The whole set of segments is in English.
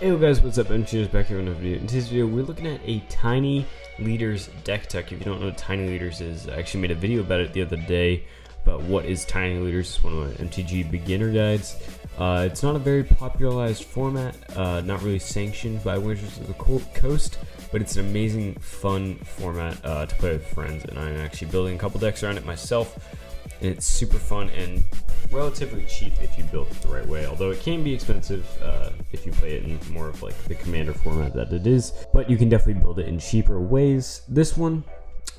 Hey guys, what's up? MTG is back here with another video. In today's video, we're looking at a Tiny Leaders deck tech. If you don't know what Tiny Leaders is, I actually made a video about it the other day about what is Tiny Leaders. It's one of my MTG beginner guides. It's not a very popularized format, not really sanctioned by Wizards of the Coast, but it's an amazing, fun format to play with friends, and I'm actually building a couple decks around it myself, and it's super fun and relatively cheap if you build it the right way, although it can be expensive if you play it in more of like the commander format that it is, but you can definitely build it in cheaper ways. This one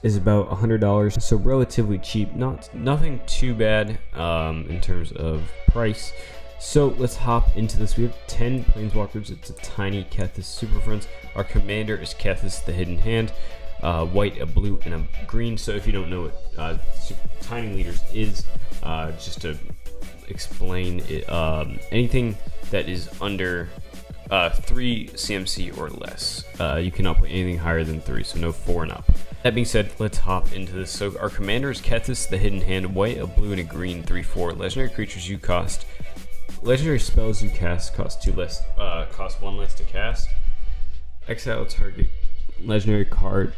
is about $100, so relatively cheap, nothing too bad in terms of price. So let's hop into this. We have 10 planeswalkers. It's a tiny Kethis Super Friends. Our commander is Kethis, the Hidden Hand. White, a blue, and a green. So if you don't know what Tiny Leaders is, just to explain it, anything that is under 3 CMC or less. You cannot play anything higher than 3, so no 4 and up. That being said, let's hop into this. So our commander is Kethis, the Hidden Hand. White, a blue, and a green. 3/4. Legendary creatures you cast. Legendary spells you cast cost 1 less to cast. Exile target legendary card.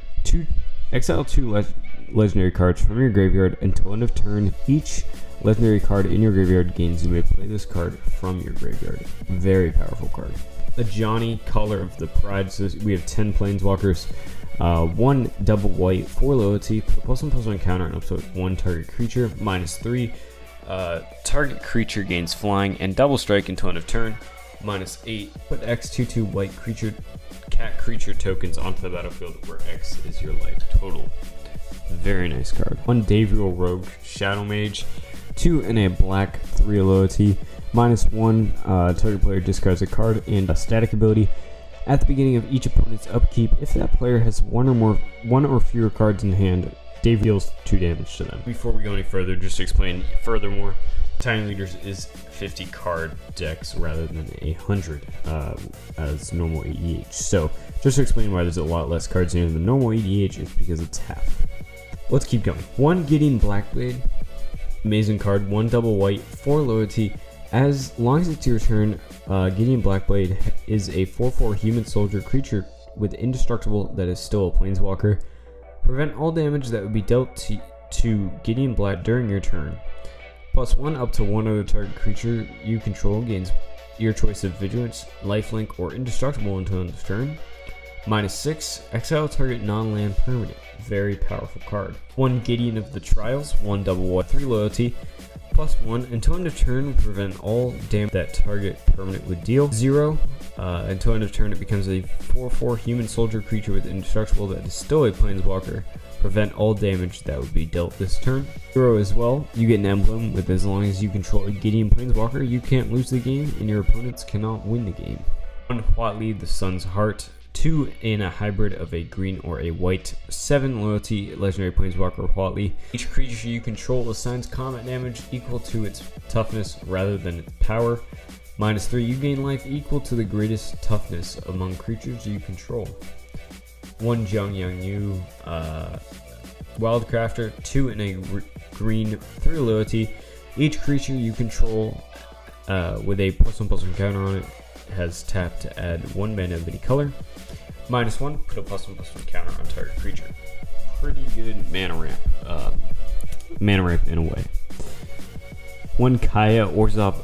Exile 2 legendary cards from your graveyard until end of turn. Each legendary card in your graveyard gains. You may play this card from your graveyard. Very powerful card. The Johnny, Color of the Pride. So we have 10 planeswalkers. 1 double white, 4 loyalty, put +1/+1 counter on up to 1 target creature, -3. Target creature gains flying and double strike until end of turn. -8. Put X/2/2 white cat creature tokens onto the battlefield where X is your life total. Very nice card. 1 Davriel Rogue Shadow Mage. 2 in a black, 3 loyalty. -1. Target player discards a card and a static ability. At the beginning of each opponent's upkeep, if that player has one or fewer cards in hand, Dave deals 2 damage to them. Before we go any further, just to explain furthermore, Tiny Leaders is 50 card decks rather than 100 as normal EDH. So just to explain why there's a lot less cards in the normal EDH, is because it's half. Let's keep going. 1 Gideon Blackblade, amazing card. 1 double white, 4 loyalty. As long as it's your turn, Gideon Blackblade is a 4/4 human soldier creature with indestructible that is still a planeswalker. Prevent all damage that would be dealt to Gideon Black during your turn. +1 up to 1 other target creature you control gains your choice of Vigilance, Lifelink, or Indestructible until end of turn. -6, exile target non-land permanent. Very powerful card. 1 Gideon of the Trials, 1 double white, 3 loyalty. +1 until end of turn, prevent all damage that target permanent would deal. 0 until end of turn, it becomes a 4/4 human soldier creature with indestructible that is still a planeswalker. Prevent all damage that would be dealt this turn. 0 as well, you get an emblem with as long as you control a Gideon planeswalker, you can't lose the game and your opponents cannot win the game. 1 Huatli, the Sun's Heart. 2 in a hybrid of a green or a white. 7 loyalty, legendary planeswalker Huatli. Each creature you control assigns combat damage equal to its toughness rather than its power. -3, you gain life equal to the greatest toughness among creatures you control. 1 Jiang Yang Yu Wildcrafter. 2 in a green, 3 loyalty. Each creature you control with a +1/+1 counter on it has tapped to add 1 mana of any color. -1, put a +1/+1 counter on target creature. Pretty good mana ramp in a way. 1 Kaya Orzhov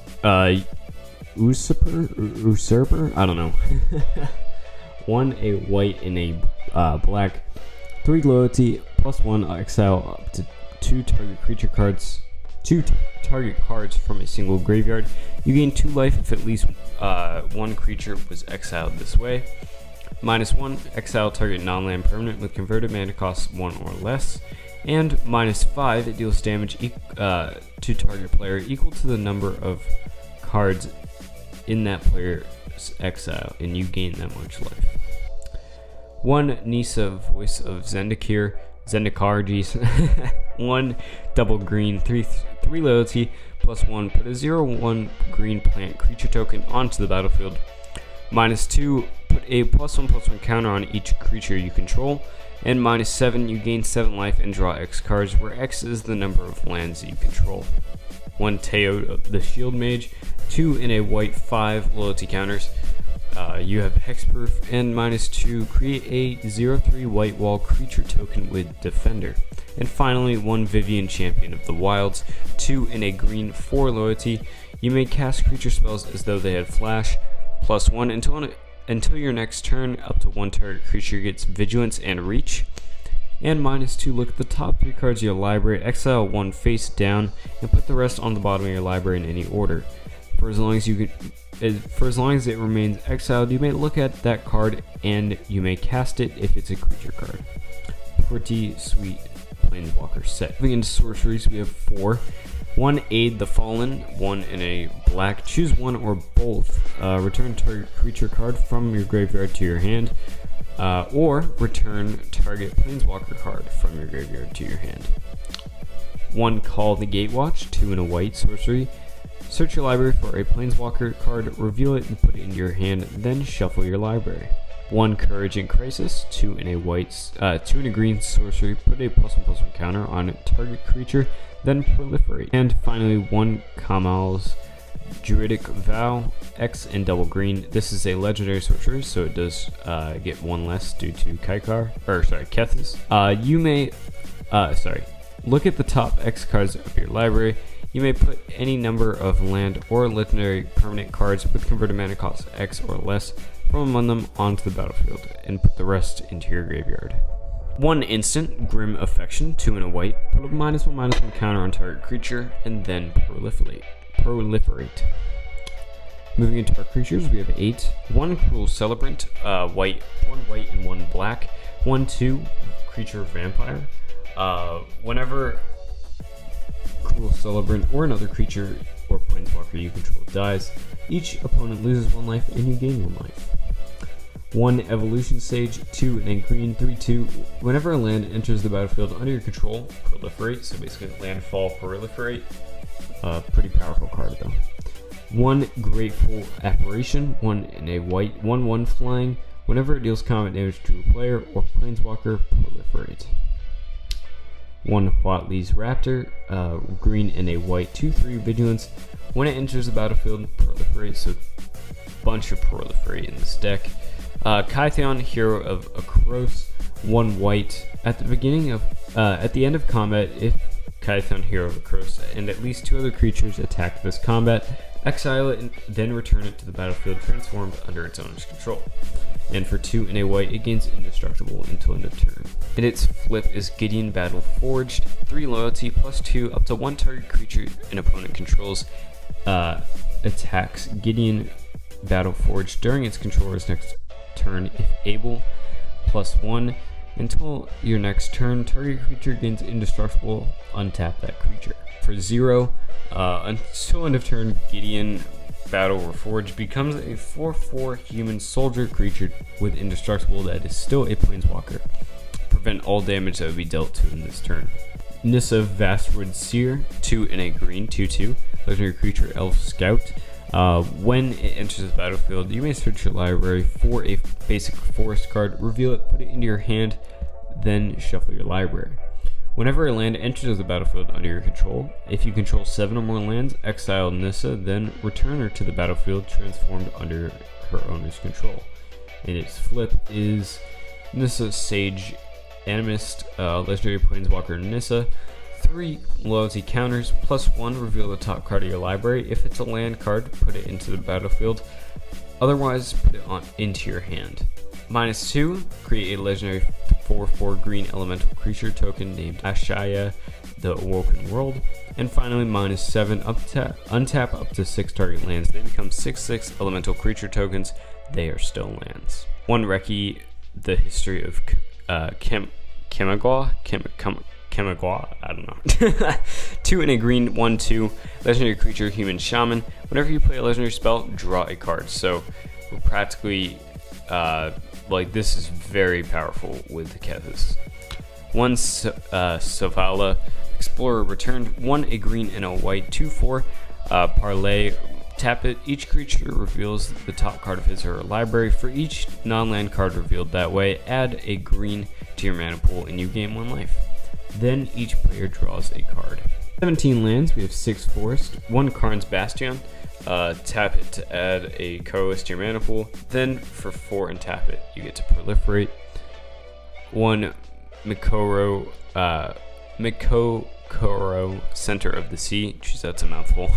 Usurper? I don't know. 1 a white and a black, 3 loyalty, +1 exile up to 2 target creature cards. 2 target cards from a single graveyard. You gain 2 life if at least 1 creature was exiled this way. -1, exile target non-land permanent with converted mana cost 1 or less. And -5, it deals damage to target player equal to the number of cards in that player's exile, and you gain that much life. 1 Nissa, Voice of Zendikar, geez. 1 double green, 3 loyalty, +1, put a 0/1 green plant creature token onto the battlefield. -2, put a +1/+1 counter on each creature you control. And -7, you gain 7 life and draw X cards, where X is the number of lands you control. 1 Teo, the Shield Mage, 2 in a white, 5 loyalty counters. You have hexproof and -2. Create a 0/3 white wall creature token with Defender. And finally, 1 Vivian Champion of the Wilds, 2 in a green, 4 loyalty. You may cast creature spells as though they had flash, +1 until your next turn. Up to 1 target creature gets vigilance and reach. And -2, look at the top 3 cards of your library, exile 1 face down, and put the rest on the bottom of your library in any order. For as long as it remains exiled, you may look at that card and you may cast it if it's a creature card. Pretty sweet Planeswalker set. Moving into sorceries, we have 4. 1 Aid the Fallen, 1 in a black. Choose 1 or both. Return target creature card from your graveyard to your hand, or return target Planeswalker card from your graveyard to your hand. 1 Call the Gatewatch, 2 in a white sorcery. Search your library for a Planeswalker card, reveal it and put it into your hand, then shuffle your library. 1 Courage in Crisis, 2 in a white, 2 in a green sorcery. Put a +1/+1 counter on target creature, then proliferate. And finally, 1 Kamal's Druidic Vow, X and double green. This is a legendary sorcery, so it does get 1 less due to Kethis. You may, look at the top X cards of your library. You may put any number of land or legendary permanent cards with converted mana cost X or less from among them onto the battlefield, and put the rest into your graveyard. 1 instant, Grim Affection, 2 in a white. Put a -1/-1 counter on target creature, and then proliferate. Moving into our creatures, we have 8. 1 Cruel Celebrant, 1 white and 1 black. 1/2 Creature Vampire. Whenever Cruel Celebrant or another creature or Planeswalker you control dies, each opponent loses 1 life and you gain 1 life. 1 Evolution Sage, 2 in a green, 3/2. Whenever a land enters the battlefield under your control, proliferate. So basically landfall, proliferate. Pretty powerful card though. 1 Grateful Apparition, 1 in a white, 1/1 flying. Whenever it deals combat damage to a player or Planeswalker, proliferate. 1 Huatli's Raptor, green and a white, 2/3 vigilance. When it enters the battlefield, proliferate. So bunch of proliferate in this deck. Kytheon, Hero of Akros, 1 white. At the end of combat, if Kytheon, Hero of Akros, and at least 2 other creatures attack this combat, exile it and then return it to the battlefield transformed under its owner's control. And for 2 in a white, it gains indestructible until end of turn. And its flip is Gideon Battle Forged, 3 loyalty, +2, up to 1 target creature an opponent controls attacks Gideon Battle Forged during its controller's next turn if able, +1. Until your next turn, target creature gains indestructible, untap that creature. For 0, until end of turn, Gideon Battle Reforged becomes a 4/4 human soldier creature with indestructible that is still a Planeswalker. Prevent all damage that would be dealt to in this turn. Nissa Vastwood Seer, 2 in a green, 2/2. Legendary creature Elf Scout. When it enters the battlefield, you may search your library for a basic forest card, reveal it, put it into your hand, then shuffle your library. Whenever a land enters the battlefield under your control, if you control 7 or more lands, exile Nissa, then return her to the battlefield transformed under her owner's control. And its flip is Nissa Sage Animist, legendary Planeswalker Nissa. 3 loyalty counters, +1, reveal the top card of your library. If it's a land card, put it into the battlefield. Otherwise, put it into your hand. -2, create a legendary 4/4 green elemental creature token named Ashaya, the Awoken World. And finally, -7, untap up to 6 target lands. They become 6/6 elemental creature tokens. They are still lands. 1 Reki, the History of Kamigawa, I don't know. 2 in a green, 1/2, legendary creature, human shaman. Whenever you play a legendary spell, draw a card. So we're practically, this is very powerful with the Kethis. 1 Savala, Explorer returned, 1 a green and a white, 2/4, parlay. Tap it. Each creature reveals the top card of his or her library. For each non-land card revealed that way, add a green to your mana pool and you gain 1 life. Then each player draws a card. 17 lands, we have 6 Forest, 1 Karn's Bastion. Tap it to add a Kethis to your mana pool. Then for 4 and tap it, you get to proliferate. 1 Mikoro, Center of the Sea. Jeez, that's a mouthful.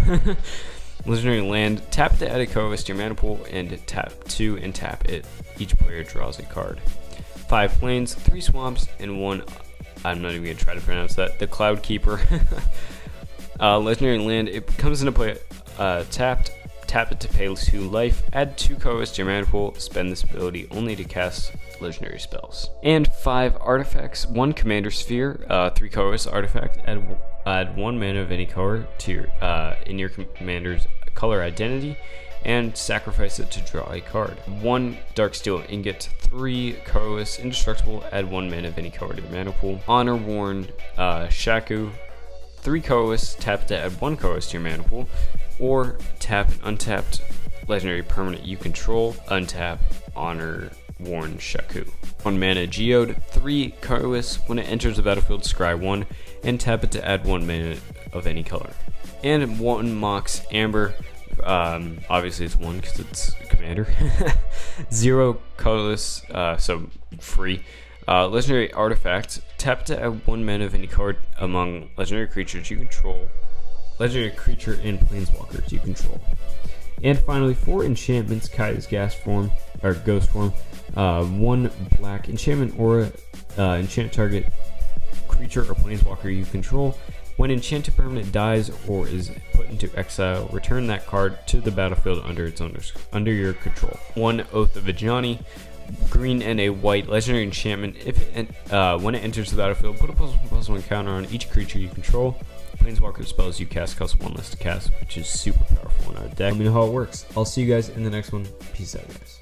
Legendary land, tap it to add a Kethis to your mana pool, and tap 2 and tap it. Each player draws a card. 5 plains, 3 swamps, and 1, I'm not even going to try to pronounce that, the Cloud Keeper. Legendary land, it comes into play tapped, tap it to pay 2 life, add 2 Kethis to your mana pool, spend this ability only to cast legendary spells. And 5 artifacts, 1 Commander Sphere, 3 Kethis artifact, add 1 mana of any color to your, in your commander's color identity, and sacrifice it to draw a card. 1 Darksteel Ingot, 3 Kethis Indestructible, add 1 mana of any color to your mana pool. Honor Worn Shaku, 3 Kethis, tap to add 1 Kethis to your mana pool, or tap an untapped legendary permanent you control, untap Honor Worn Shaku. 1 mana Geode, 3 Kethis, when it enters the battlefield, scry 1, and tap it to add 1 mana of any color. And 1 Mox Amber, obviously it's 1 because it's a commander. 0 colorless, so free. Legendary artifact, tap to add 1 mana of any card among legendary creatures you control, legendary creature and planeswalkers you control. And finally, 4 enchantments, Kai's Gas Form, or Ghost Form, 1 black enchantment aura, enchant target creature or planeswalker you control. When enchanted permanent dies or is put into exile, return that card to the battlefield under its owner's, under your control. 1 Oath of Ajani, green and a white legendary enchantment. If it, when it enters the battlefield, put a +1/+1 counter on each creature you control. Planeswalker spells you cast cost 1 less to cast, which is super powerful in our deck. Let me know how it works. I'll see you guys in the next one. Peace out, guys.